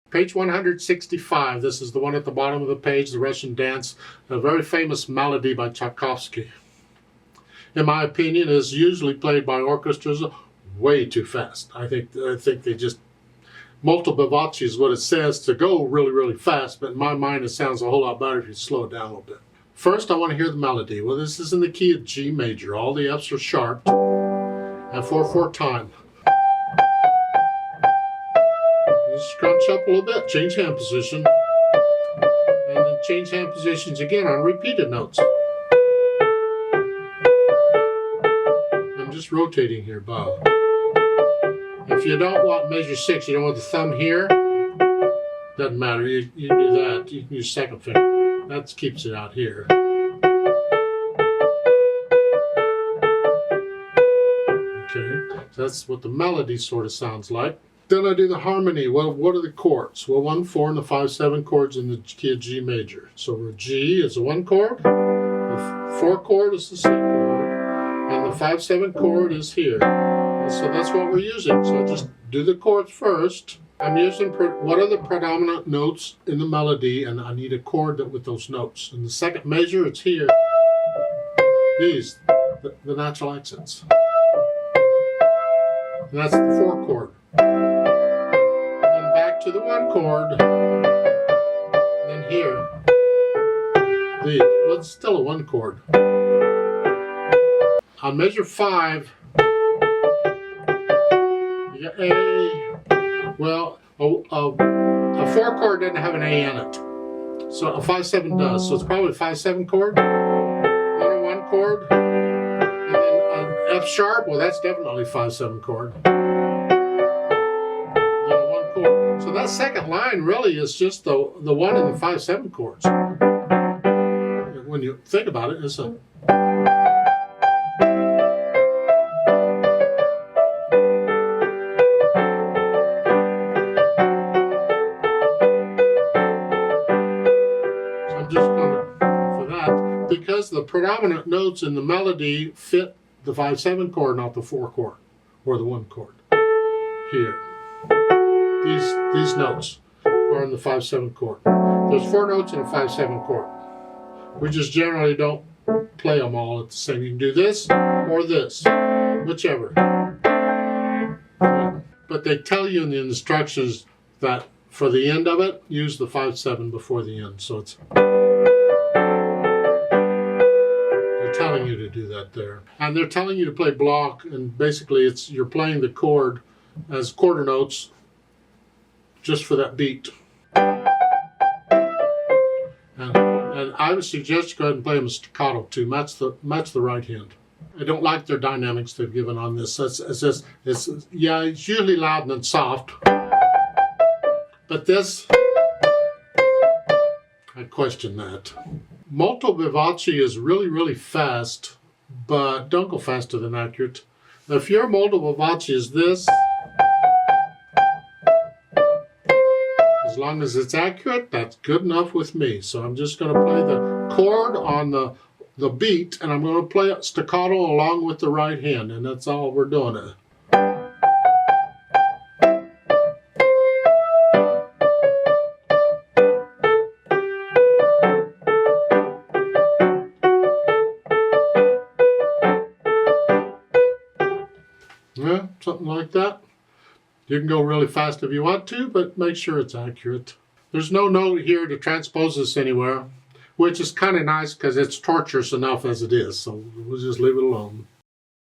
Page 165, this is the one at the bottom of the page, the Russian Dance, a very famous melody by Tchaikovsky. In my opinion, is usually played by orchestras way too fast. I think they just, molto vivace is what it says to go really, really fast, but in my mind it sounds a whole lot better if you slow it down a little bit. First, I want to hear the melody. Well, this is in the key of G major. All the F's are sharp, and 4/4 time. Just scrunch up a little bit, change hand position, and then change hand positions again on repeated notes. I'm just rotating here, Bob. If you don't want measure 6, you don't want the thumb here, doesn't matter, you can do that. You can use second finger. That keeps it out here. Okay, so that's what the melody sort of sounds like. Then I do the harmony. Well, what are the chords? Well, 1, 4, and the 5, 7 chords in the key of G major. So G is the 1 chord, the 4 chord is the C chord, and the 5, 7 chord is here. And so that's what we're using. So just do the chords first. I'm using what are the predominant notes in the melody, and I need a chord with those notes. In the second measure, it's here. These, the natural accents. And that's the 4 chord. And back to the 1 chord. And then here. These. Well, it's still a 1 chord. On measure 5, you got A. Well, a 4 chord doesn't have an A in it. So a 5, 7 does. So it's probably a 5, 7 chord. Then a 1 chord. And then an F sharp. Well, that's definitely 5, 7 chord. Then a 1 chord. So that second line really is just the 1 and the 5, 7 chords. When you think about it, it's a. Because the predominant notes in the melody fit the 5, 7 chord, not the 4 chord or the 1 chord. Here. These notes are in the 5, 7 chord. There's 4 notes in a 5, 7 chord. We just generally don't play them all at the same. You can do this or this, whichever. But they tell you in the instructions that for the end of it, use the 5, 7 before the end. So it's telling you to do that there. And they're telling you to play block, and basically you're playing the chord as quarter notes just for that beat. And I would suggest you go ahead and play them staccato too. Match the right hand. I don't like their dynamics they've given on this. It's usually loud and then soft. But this, I question that. Molto vivace is really, really fast, but don't go faster than accurate. Now, if your molto vivace is this, as long as it's accurate, that's good enough with me. So I'm just going to play the chord on the beat, and I'm going to play it staccato along with the right hand, and that's all we're doing. Yeah, something like that. You can go really fast if you want to, but make sure it's accurate. There's no note here to transpose this anywhere, which is kind of nice because it's torturous enough as it is, so we'll just leave it alone.